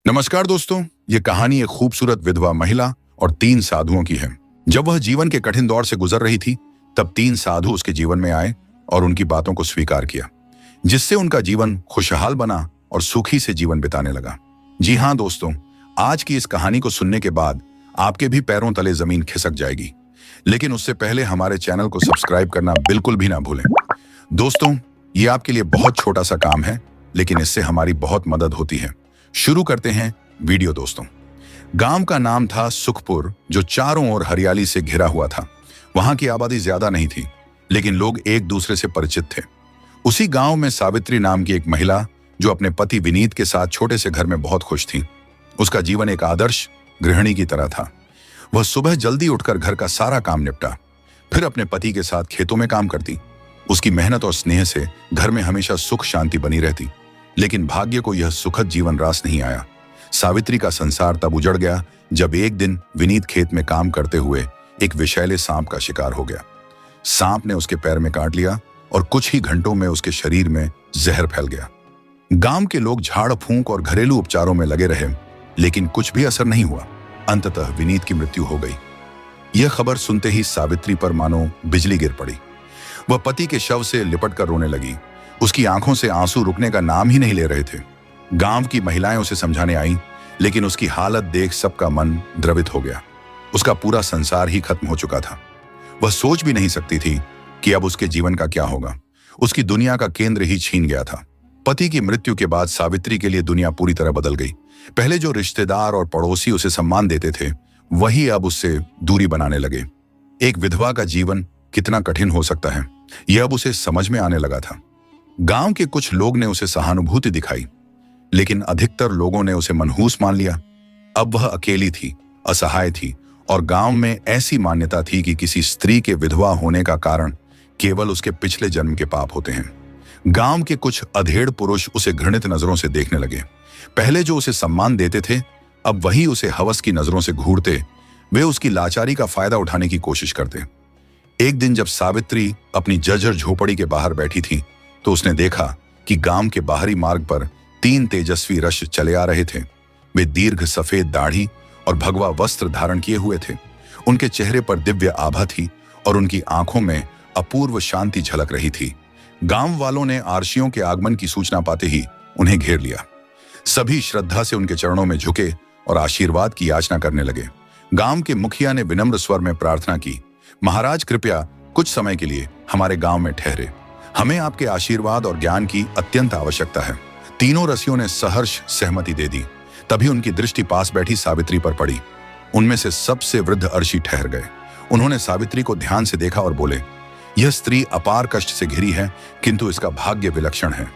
नमस्कार दोस्तों, ये कहानी एक खूबसूरत विधवा महिला और 3 साधुओं की है। जब वह जीवन के कठिन दौर से गुजर रही थी, तब 3 साधु उसके जीवन में आए और उनकी बातों को स्वीकार किया, जिससे उनका जीवन खुशहाल बना और सुखी से जीवन बिताने लगा। जी हाँ दोस्तों, आज की इस कहानी को सुनने के बाद आपके भी पैरों तले जमीन खिसक जाएगी। लेकिन उससे पहले हमारे चैनल को सब्सक्राइब करना बिल्कुल भी ना भूलें। दोस्तों, ये आपके लिए बहुत छोटा सा काम है, लेकिन इससे हमारी बहुत मदद होती है। शुरू करते हैं वीडियो दोस्तों। गांव का नाम था सुखपुर, जो चारों ओर हरियाली से घिरा हुआ था। वहां की आबादी ज्यादा नहीं थी, लेकिन लोग एक दूसरे से परिचित थे। उसी गांव में सावित्री नाम की एक महिला, जो अपने पति विनीत के साथ छोटे से घर में बहुत खुश थी। उसका जीवन एक आदर्श गृहिणी की तरह था। वह सुबह जल्दी उठकर घर का सारा काम निपटा, फिर अपने पति के साथ खेतों में काम करती। उसकी मेहनत और स्नेह से घर में हमेशा सुख शांति बनी रहती। लेकिन भाग्य को यह सुखद जीवन रास नहीं आया। सावित्री का संसार तब उजड़ गया जब एक दिन विनीत खेत में काम करते हुए एक विषैले सांप का शिकार हो गया। सांप ने उसके पैर में काट लिया और कुछ ही घंटों में उसके शरीर में जहर फैल गया। गांव के लोग झाड़ फूंक और घरेलू उपचारों में लगे रहे, लेकिन कुछ भी असर नहीं हुआ। अंततः विनीत की मृत्यु हो गई। यह खबर सुनते ही सावित्री पर मानो बिजली गिर पड़ी। वह पति के शव से लिपट कर रोने लगी। उसकी आंखों से आंसू रुकने का नाम ही नहीं ले रहे थे। गांव की महिलाएं उसे समझाने आईं, लेकिन उसकी हालत देख सबका मन द्रवित हो गया। उसका पूरा संसार ही खत्म हो चुका था। वह सोच भी नहीं सकती थी कि अब उसके जीवन का क्या होगा। उसकी दुनिया का केंद्र ही छीन गया था। पति की मृत्यु के बाद सावित्री के लिए दुनिया पूरी तरह बदल गई। पहले जो रिश्तेदार और पड़ोसी उसे सम्मान देते थे, वही अब उससे दूरी बनाने लगे। एक विधवा का जीवन कितना कठिन हो सकता है, यह अब उसे समझ में आने लगा था। गांव के कुछ लोग ने उसे सहानुभूति दिखाई, लेकिन अधिकतर लोगों ने उसे मनहूस मान लिया। अब वह अकेली थी, असहाय थी, और गांव में ऐसी मान्यता थी कि किसी स्त्री के विधवा होने का कारण केवल उसके पिछले जन्म के पाप होते हैं। गांव के कुछ अधेड़ पुरुष उसे घृणित नजरों से देखने लगे। पहले जो उसे सम्मान देते थे, अब वही उसे हवस की नजरों से घूरते। वे उसकी लाचारी का फायदा उठाने की कोशिश करते। एक दिन जब सावित्री अपनी जर्जर झोपड़ी के बाहर बैठी थी, तो उसने देखा कि गांव के बाहरी मार्ग पर 3 तेजस्वी रश्य चले आ रहे थे। वे दीर्घ सफेद दाढ़ी और भगवा वस्त्र धारण किए हुए थे। उनके चेहरे पर दिव्य आभा थी और उनकी आंखों में अपूर्व शांति झलक रही थी। गांव वालों ने आरशियों के आगमन की सूचना पाते ही उन्हें घेर लिया। सभी श्रद्धा से उनके चरणों में झुके और आशीर्वाद की याचना करने लगे। गांव के मुखिया ने विनम्र स्वर में प्रार्थना की, महाराज कृपया कुछ समय के लिए हमारे गांव में ठहरे। हमें आपके आशीर्वाद और ज्ञान की अत्यंत आवश्यकता है। तीनों रसियों ने सहर्ष सहमति दे दी। तभी उनकी दृष्टि पास बैठी सावित्री पर पड़ी। उनमें से सबसे वृद्ध अर्षि ठहर गए। उन्होंने सावित्री को ध्यान से देखा और बोले, यह स्त्री अपार कष्ट से घिरी है, किंतु इसका भाग्य विलक्षण है।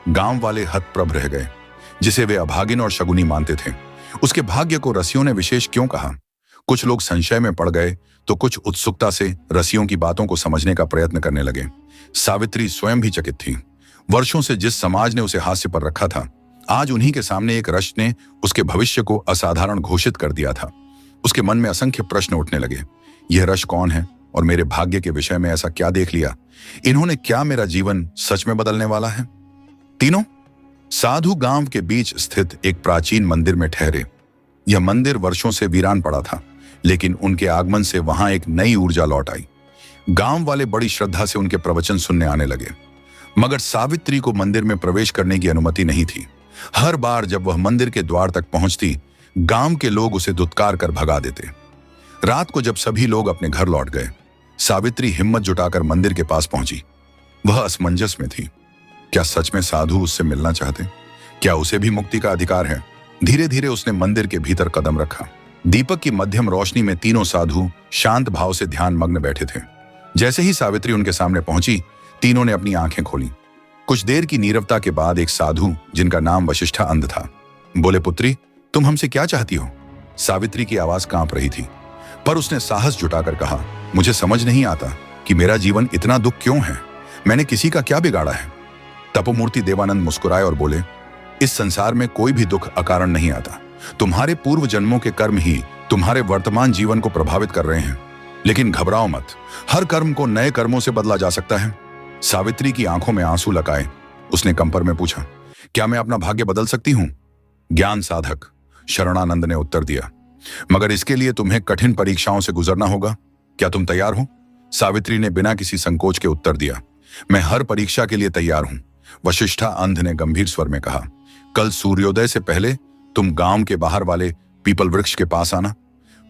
गांव वाले हतप्रभ रह गए, जिसे वे अभागिन और शगुनी मानते थे। उसके भाग्य को रसियों ने विशेष क्यों कहा? कुछ लोग संशय में पड़ गए, तो कुछ उत्सुकता से रसियों की बातों को समझने का प्रयत्न करने लगे। सावित्री स्वयं भी चकित थी। वर्षों से जिस समाज ने उसे हास्य पर रखा था, आज उन्हीं के सामने एक रश्य ने उसके भविष्य को असाधारण घोषित कर दिया था। उसके मन में असंख्य प्रश्न उठने लगे। यह रश्य कौन है और मेरे भाग्य के विषय में ऐसा क्या देख लिया? इन्होंने क्या मेरा जीवन सच में बदलने वाला है? तीनों साधु गांव के बीच स्थित एक प्राचीन मंदिर में ठहरे। यह मंदिर वर्षों से वीरान पड़ा था, लेकिन उनके आगमन से वहां एक नई ऊर्जा लौट आई। गांव वाले बड़ी श्रद्धा से उनके प्रवचन सुनने आने लगे, मगर सावित्री को मंदिर में प्रवेश करने की अनुमति नहीं थी। हर बार जब वह मंदिर के द्वार तक पहुंचती, गांव के लोग उसे दुत्कार कर भगा देते। रात को जब सभी लोग अपने घर लौट गए, सावित्री हिम्मत जुटाकर मंदिर के पास पहुंची। वह असमंजस में थी। क्या सच में साधु उससे मिलना चाहते? क्या उसे भी मुक्ति का अधिकार है? धीरे धीरे उसने मंदिर के भीतर कदम रखा। दीपक की मध्यम रोशनी में तीनों साधु शांत भाव से ध्यान मग्न बैठे थे। जैसे ही सावित्री उनके सामने पहुंची, तीनों ने अपनी आंखें खोली। कुछ देर की नीरवता के बाद एक साधु, जिनका नाम वशिष्ठा अंध था, बोले, पुत्री, तुम हमसे क्या चाहती हो? सावित्री की आवाज कांप रही थी, पर उसने साहस जुटाकर कहा, मुझे समझ नहीं आता कि मेरा जीवन इतना दुख क्यों है। मैंने किसी का क्या बिगाड़ा है? तपोमूर्ति देवानंद मुस्कुराए और बोले, इस संसार में कोई भी दुख अकारण नहीं आता। तुम्हारे पूर्व जन्मों के कर्म ही तुम्हारे वर्तमान जीवन को प्रभावित कर रहे हैं। लेकिन घबराओ मत, हर कर्म को नए कर्मों से बदला जा सकता है। सावित्री की आंखों में आंसू लकाए उसने कंपर में पूछा, क्या मैं अपना भाग्य बदल सकती हूं? ज्ञान साधक, शरणानंद ने उत्तर दिया। मगर इसके लिए तुम्हें कठिन परीक्षाओं से गुजरना होगा। क्या तुम तैयार हो? सावित्री ने बिना किसी संकोच के उत्तर दिया। मैं हर परीक्षा के लिए तैयार हूं, वशिष्ठा अंध ने गंभीर स्वर में कहा। कल सूर्योदय से पहले तुम गांव के बाहर वाले पीपल वृक्ष के पास आना।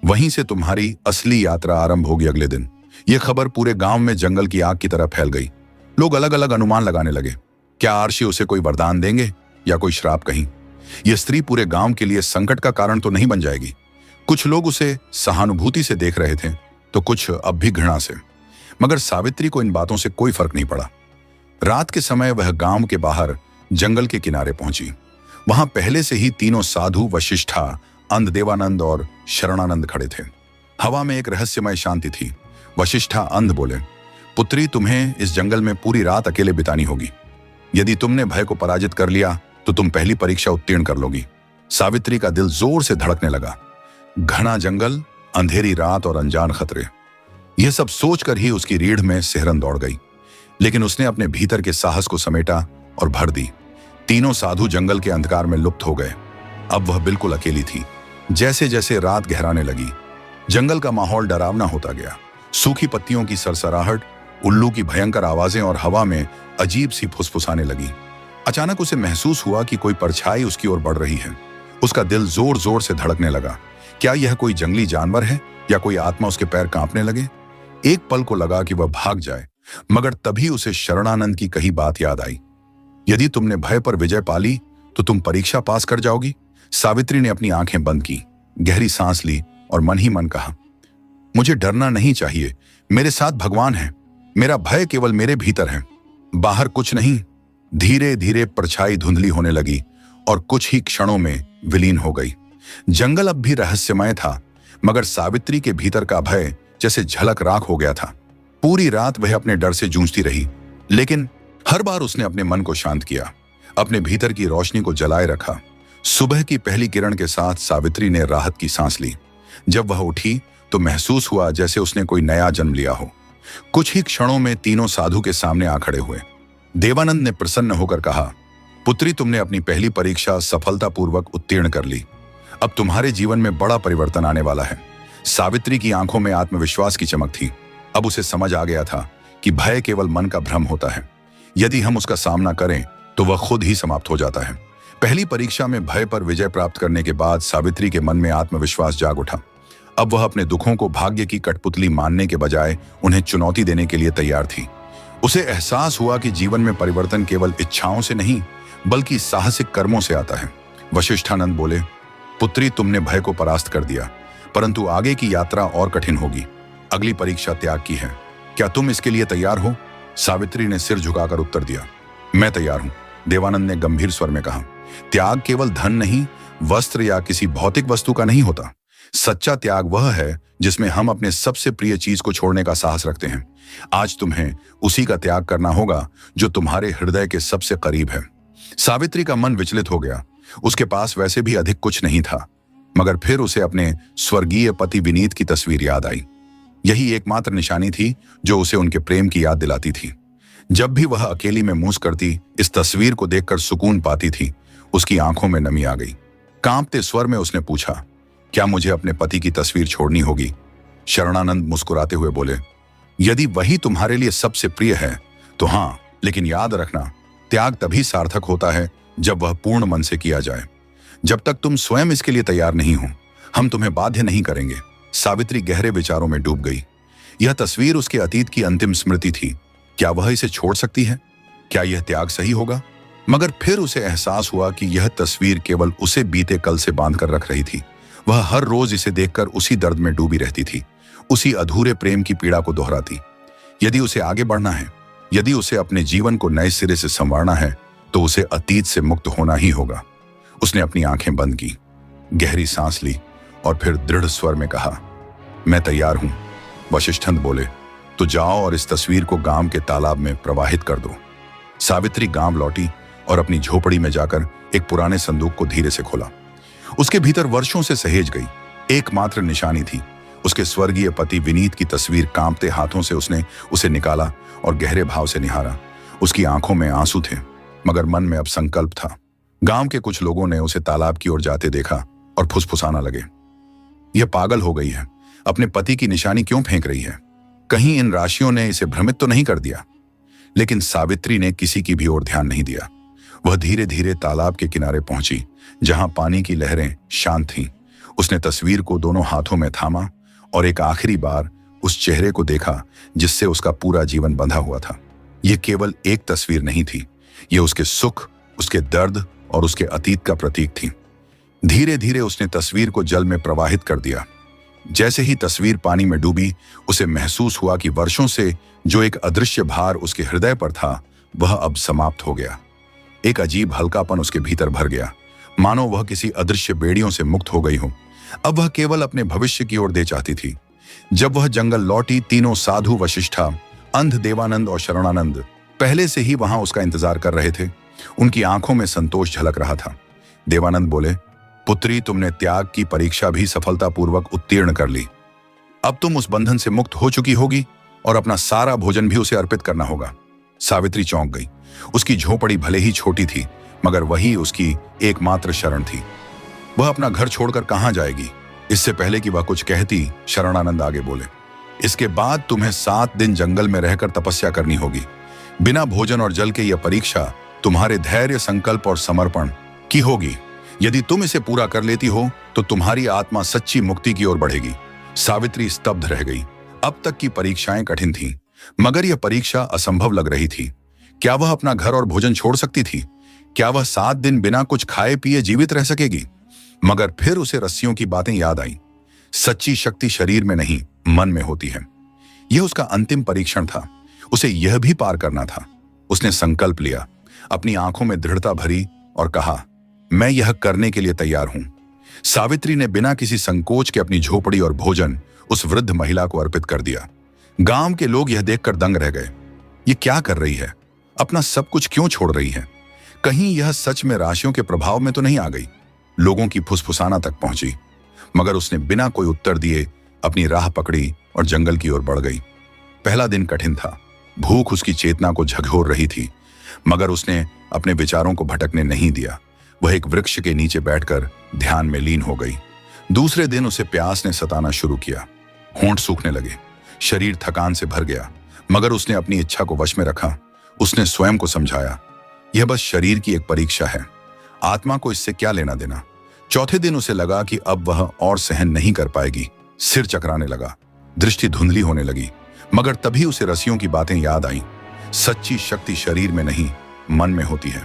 वहीं से तुम्हारी असली यात्रा आरंभ होगी अगले दिन। यह खबर पूरे गांव में जंगल की आग की तरह फैल गई। लोग अलग अलग अनुमान लगाने लगे। क्या आर्षी उसे कोई वरदान देंगे या कोई श्राप कहीं? यह स्त्री पूरे गांव के लिए संकट का कारण तो नहीं बन जाएगी। कुछ लोग उसे सहानुभूति से देख रहे थे तो कुछ अब भी घृणा से। मगर सावित्री को इन बातों से कोई फर्क नहीं पड़ा। रात के समय वह गांव के बाहर जंगल के किनारे पहुंची। वहां पहले से ही तीनों साधु वशिष्ठा, अंध देवानंद और शरणानंद खड़े थे। हवा में एक रहस्यमय शांति थी। वशिष्ठा अंध बोले, पुत्री, तुम्हें इस जंगल में पूरी रात अकेले बितानी होगी। यदि तुमने भय को पराजित कर लिया तो तुम पहली परीक्षा उत्तीर्ण कर लोगी। सावित्री का दिल जोर से धड़कने लगा। घना जंगल, अंधेरी रात और अनजान खतरे, यह सब सोचकर ही उसकी रीढ़ में सिहरन दौड़ गई। लेकिन उसने अपने भीतर के साहस को समेटा और भर दी। तीनों साधु जंगल के अंधकार में लुप्त हो गए। अब वह बिल्कुल अकेली थी। जैसे जैसे रात गहराने लगी, जंगल का माहौल डरावना होता गया। सूखी पत्तियों की सरसराहट, उल्लू की भयंकर आवाजें और हवा में अजीब सी फुसफुसाने लगी। अचानक उसे महसूस हुआ कि कोई परछाई उसकी ओर बढ़ रही है। उसका दिल जोर जोर से धड़कने लगा। क्या यह कोई जंगली जानवर है या कोई आत्मा? उसके पैर कांपने लगे। एक पल को लगा कि वह भाग जाए, मगर तभी उसे शरणानंद की कही बात याद आई। यदि तुमने भय पर विजय पाली तो तुम परीक्षा पास कर जाओगी। सावित्री ने अपनी आंखें बंद की, गहरी सांस ली और मन ही मन कहा, मुझे डरना नहीं चाहिए। मेरे साथ भगवान है। मेरा भय केवल मेरे भीतर है, बाहर कुछ नहीं। धीरे धीरे परछाई धुंधली होने लगी और कुछ ही क्षणों में विलीन हो गई। जंगल अब भी रहस्यमय था, मगर सावित्री के भीतर का भय जैसे झलक राख हो गया था। पूरी रात वह अपने डर से जूझती रही, लेकिन हर बार उसने अपने मन को शांत किया, अपने भीतर की रोशनी को जलाए रखा। सुबह की पहली किरण के साथ सावित्री ने राहत की सांस ली। जब वह उठी तो महसूस हुआ जैसे उसने कोई नया जन्म लिया हो। कुछ ही क्षणों में तीनों साधु के सामने आ खड़े हुए। देवानंद ने प्रसन्न होकर कहा, पुत्री, तुमने अपनी पहली परीक्षा सफलतापूर्वक उत्तीर्ण कर ली। अब तुम्हारे जीवन में बड़ा परिवर्तन आने वाला है। सावित्री की आंखों में आत्मविश्वास की चमक थी। अब उसे समझ आ गया था कि भय केवल मन का भ्रम होता है। यदि हम उसका सामना करें तो वह खुद ही समाप्त हो जाता है। पहली परीक्षा में भय पर विजय प्राप्त करने के बाद सावित्री के मन में आत्मविश्वास जाग उठा। अब वह अपने दुखों को भाग्य की कठपुतली मानने के बजाय उन्हें चुनौती देने के लिए तैयार थी। उसे एहसास हुआ कि जीवन में परिवर्तन केवल इच्छाओं से नहीं, बल्कि साहसिक कर्मों से आता है। वशिष्ठानंद बोले, पुत्री, तुमने भय को परास्त कर दिया, परंतु आगे की यात्रा और कठिन होगी। अगली परीक्षा त्याग की है। क्या तुम इसके लिए तैयार हो? सावित्री ने सिर झुकाकर उत्तर दिया, मैं तैयार हूं। देवानंद ने गंभीर स्वर में कहा, त्याग केवल धन नहीं, वस्त्र या किसी भौतिक वस्तु का नहीं होता। सच्चा त्याग वह है जिसमें हम अपने सबसे प्रिय चीज को छोड़ने का साहस रखते हैं। आज तुम्हें उसी का त्याग करना होगा जो तुम्हारे हृदय के सबसे करीब है। सावित्री का मन विचलित हो गया। उसके पास वैसे भी अधिक कुछ नहीं था, मगर फिर उसे अपने स्वर्गीय पति विनीत की तस्वीर याद आई। यही एकमात्र निशानी थी जो उसे उनके प्रेम की याद दिलाती थी। जब भी वह अकेली में मूस करती, इस तस्वीर को देखकर सुकून पाती थी। उसकी आंखों में नमी आ गई। कांपते स्वर में उसने पूछा, क्या मुझे अपने पति की तस्वीर छोड़नी होगी? शरणानंद मुस्कुराते हुए बोले, यदि वही तुम्हारे लिए सबसे प्रिय है तो हाँ, लेकिन याद रखना, त्याग तभी सार्थक होता है जब वह पूर्ण मन से किया जाए। जब तक तुम स्वयं इसके लिए तैयार नहीं हो, हम तुम्हें बाध्य नहीं करेंगे। सावित्री गहरे विचारों में डूब गई। यह तस्वीर उसके अतीत की अंतिम स्मृति थी। क्या वह इसे छोड़ सकती है? क्या यह त्याग सही होगा? मगर फिर उसे एहसास हुआ कि यह तस्वीर केवल उसे बीते कल से बांध कर रख रही थी। वह हर रोज इसे देखकर उसी दर्द में डूबी रहती थी, उसी अधूरे प्रेम की पीड़ा को दोहराती। यदि उसे आगे बढ़ना है, यदि उसे अपने जीवन को नए सिरे से संवारना है, तो उसे अतीत से मुक्त होना ही होगा। उसने अपनी आंखें बंद की, गहरी सांस ली और फिर दृढ़ स्वर में कहा, मैं तैयार हूं। वशिष्ठंद बोले, तो जाओ और इस तस्वीर को गांव के तालाब में प्रवाहित कर दो। सावित्री गांव लौटी और अपनी झोपड़ी में जाकर एक पुराने संदूक को धीरे से खोला। उसके भीतर वर्षों से सहेज गई एकमात्र निशानी थी, उसके स्वर्गीय पति विनीत की तस्वीर। कांपते हाथों से उसने उसे निकाला और गहरे भाव से निहारा। उसकी आंखों में आंसू थे, मगर मन में अब संकल्प था। गांव के कुछ लोगों ने उसे तालाब की ओर जाते देखा, और फुसफुसाना लगे, यह पागल हो गई है, अपने पति की निशानी क्यों फेंक रही है? कहीं इन राशियों ने इसे भ्रमित तो नहीं कर दिया? लेकिन सावित्री ने किसी की भी ओर ध्यान नहीं दिया। वह धीरे धीरे तालाब के किनारे पहुंची, जहां पानी की लहरें शांत थीं। उसने तस्वीर को दोनों हाथों में थामा और एक आखिरी बार उस चेहरे को देखा जिससे उसका पूरा जीवन बंधा हुआ था। यह केवल एक तस्वीर नहीं थी, यह उसके सुख, उसके दर्द और उसके अतीत का प्रतीक थी। धीरे धीरे उसने तस्वीर को जल में प्रवाहित कर दिया। जैसे ही तस्वीर पानी में डूबी, उसे महसूस हुआ कि वर्षों से जो एक अदृश्य भार उसके हृदय पर था, वह अब समाप्त हो गया। एक अजीब हल्कापन उसके भीतर भर गया, मानो वह किसी अदृश्य बेड़ियों से मुक्त हो गई हो। अब वह केवल अपने भविष्य की ओर दे चाहती थी। जब वह जंगल लौटी, तीनों साधु वशिष्ठा, अंध देवानंद और शरणानंद पहले से ही वहां उसका इंतजार कर रहे थे। उनकी आंखों में संतोष झलक रहा था। देवानंद बोले, पुत्री, तुमने त्याग की परीक्षा भी सफलतापूर्वक उत्तीर्ण कर ली। अब तुम उस बंधन से मुक्त हो चुकी होगी और अपना सारा भोजन भी उसे अर्पित करना होगा। सावित्री चौंक गई। उसकी झोपड़ी भले ही छोटी थी, मगर वही उसकी एकमात्र शरण थी। वह अपना घर छोड़कर कहां जाएगी? इससे पहले कि वह कुछ कहती, शरणानंद आगे बोले, इसके बाद तुम्हें 7 दिन जंगल में रहकर तपस्या करनी होगी। बिना भोजन और जल के यह परीक्षा तुम्हारे धैर्य, संकल्प और समर्पण की होगी। यदि तुम इसे पूरा कर लेती हो तो तुम्हारी आत्मा सच्ची मुक्ति की ओर बढ़ेगी। सावित्री स्तब्ध रह गई। अब तक की परीक्षाएं कठिन थीं, मगर यह परीक्षा असंभव लग रही थी। क्या वह अपना घर और भोजन छोड़ सकती थी? क्या वह 7 दिन बिना कुछ खाए पिए जीवित रह सकेगी? मगर फिर उसे रस्सियों की बातें याद आई। सच्ची शक्ति शरीर में नहीं, मन में होती है। यह उसका अंतिम परीक्षण था। उसे यह भी पार करना था। उसने संकल्प लिया, अपनी आंखों में दृढ़ता भरी और कहा, मैं यह करने के लिए तैयार हूं। सावित्री ने बिना किसी संकोच के अपनी झोपड़ी और भोजन उस वृद्ध महिला को अर्पित कर दिया। गांव के लोग यह देखकर दंग रह गए। ये क्या कर रही है? अपना सब कुछ क्यों छोड़ रही है? कहीं यह सच में राशियों के प्रभाव में तो नहीं आ गई? लोगों की फुसफुसाना तक पहुंची, मगर उसने बिना कोई उत्तर दिए अपनी राह पकड़ी और जंगल की ओर बढ़ गई। पहला दिन कठिन था। भूख उसकी चेतना को झकझोर रही थी, मगर उसने अपने विचारों को भटकने नहीं दिया। वह एक वृक्ष के नीचे बैठकर ध्यान में लीन हो गई। दूसरे दिन उसे प्यास ने सताना शुरू किया। होंठ सूखने लगे, शरीर थकान से भर गया, मगर उसने अपनी इच्छा को वश में रखा। उसने स्वयं को समझाया, यह बस शरीर की एक परीक्षा है, आत्मा को इससे क्या लेना देना। चौथे दिन उसे लगा कि अब वह और सहन नहीं कर पाएगी। सिर चकराने लगा, दृष्टि धुंधली होने लगी, मगर तभी उसे रस्सियों की बातें याद आईं। सच्ची शक्ति शरीर में नहीं, मन में होती है।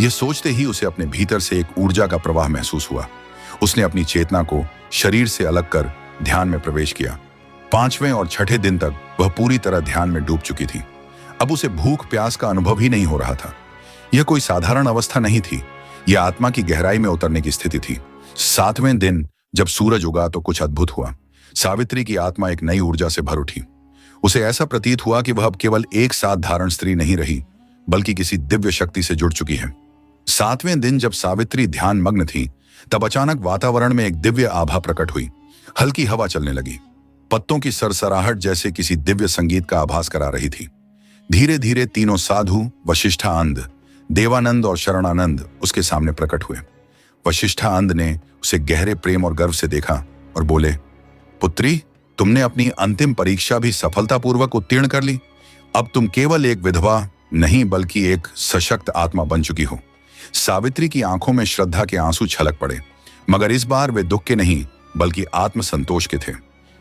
यह सोचते ही उसे अपने भीतर से एक ऊर्जा का प्रवाह महसूस हुआ। उसने अपनी चेतना को शरीर से अलग कर ध्यान में प्रवेश किया। 5वें और 6ठे दिन तक वह पूरी तरह ध्यान में डूब चुकी थी। अब उसे भूख प्यास का अनुभव ही नहीं हो रहा था। यह कोई साधारण अवस्था नहीं थी, यह आत्मा की गहराई में उतरने की स्थिति थी। 7वें दिन जब सूरज उगा तो कुछ अद्भुत हुआ। सावित्री की आत्मा एक नई ऊर्जा से भर उठी। उसे ऐसा प्रतीत हुआ कि वह अब केवल एक साधारण स्त्री नहीं रही, बल्कि किसी दिव्य शक्ति से जुड़ चुकी है। 7वें दिन जब सावित्री ध्यान मग्न थी, तब अचानक वातावरण में एक दिव्य आभा प्रकट हुई। हल्की हवा चलने लगी, पत्तों की सरसराहट जैसे किसी दिव्य संगीत का आभास करा रही थी। धीरे धीरे तीनों साधु, वशिष्ठा अंध, देवानंद और शरणानंद उसके सामने प्रकट हुए। वशिष्ठा अंध ने उसे गहरे प्रेम और गर्व से देखा और बोले, पुत्री, तुमने अपनी अंतिम परीक्षा भी सफलतापूर्वक उत्तीर्ण कर ली। अब तुम केवल एक विधवा नहीं, बल्कि एक सशक्त आत्मा बन चुकी हो। सावित्री की आंखों में श्रद्धा के आंसू छलक पड़े, मगर इस बार वे दुख के नहीं, बल्कि आत्मसंतोष के थे।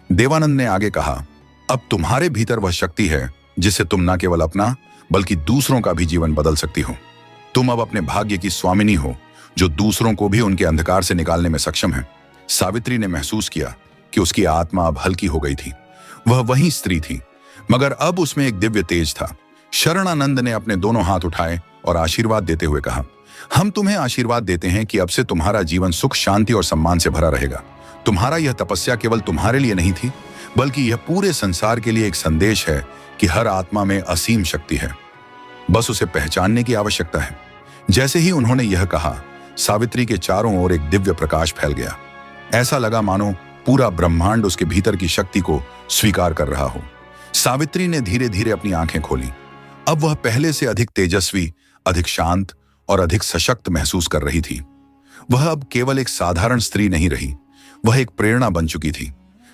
देवानंद ने आगे कहा, अब तुम्हारे भीतर वह शक्ति है जिससे तुम न केवल अपना बल्कि दूसरों का भी जीवन बदल सकती हो। तुम अब अपने भाग्य की स्वामिनी हो, जो दूसरों को भी उनके अंधकार से निकालने में सक्षम है। सावित्री ने महसूस किया कि उसकी आत्मा अब हल्की हो गई थी। वह वही स्त्री थी, मगर अब उसमें एक दिव्य तेज था। शरणानंद ने अपने दोनों हाथ उठाए और आशीर्वाद देते हुए कहा, हम तुम्हें आशीर्वाद देते हैं कि अब से तुम्हारा जीवन सुख, शांति और सम्मान से भरा रहेगा। तुम्हारा यह तपस्या केवल तुम्हारे लिए नहीं थी, बल्कि यह पूरे संसार के लिए एक संदेश है कि हर आत्मा में असीम शक्ति है, बस उसे पहचानने की आवश्यकता है। जैसे ही उन्होंने यह कहा, सावित्री के चारों ओर एक दिव्य प्रकाश फैल गया। ऐसा लगा मानो पूरा ब्रह्मांड उसके भीतर की शक्ति को स्वीकार कर रहा हो। सावित्री ने धीरे धीरे अपनी आंखें खोली। अब वह पहले से अधिक तेजस्वी, अधिक शांत और अधिक सशक्त महसूस कर रही थी। वह अब केवल एक साधारण स्त्री नहीं रही, वह एक प्रेरणा बन चुकी थी।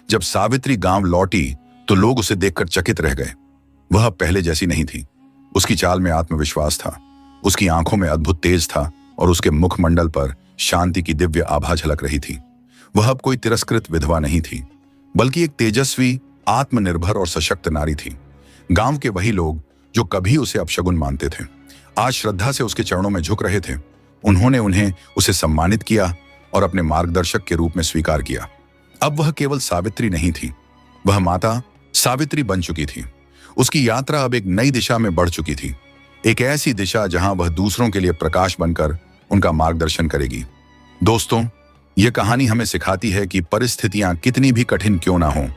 जब सावित्री गांव लौटी तो लोग उसे देखकर चकित रह गए। वह अब पहले जैसी नहीं थी। उसकी चाल में आत्मविश्वास था, उसकी आंखों में अद्भुत तेज था और उसके मुखमंडल पर शांति की दिव्य आभा झलक रही थी। वह अब कोई तिरस्कृत विधवा नहीं थी, बल्कि एक तेजस्वी, आत्मनिर्भर और सशक्त नारी थी। गांव के वही लोग जो कभी उसे अपशगुन मानते थे, आज श्रद्धा से उसके चरणों में झुक रहे थे। उन्होंने उसे सम्मानित किया और अपने मार्गदर्शक के रूप में स्वीकार किया। अब वह केवल सावित्री नहीं थी, वह माता सावित्री बन चुकी थी। उसकी यात्रा अब एक नई दिशा में बढ़ चुकी थी, एक ऐसी दिशा जहां वह दूसरों के लिए प्रकाश बनकर उनका मार्गदर्शन करेगी। दोस्तों, यह कहानी हमें सिखाती है कि परिस्थितियां कितनी भी कठिन क्यों ना हो,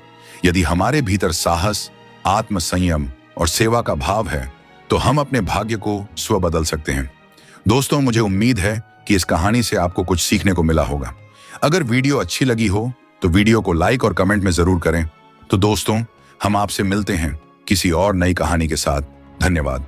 यदि हमारे भीतर साहस, आत्मसंयम और सेवा का भाव है तो हम अपने भाग्य को स्व बदल सकते हैं। दोस्तों, मुझे उम्मीद है कि इस कहानी से आपको कुछ सीखने को मिला होगा। अगर वीडियो अच्छी लगी हो तो वीडियो को लाइक और कमेंट में जरूर करें। तो दोस्तों, हम आपसे मिलते हैं किसी और नई कहानी के साथ। धन्यवाद।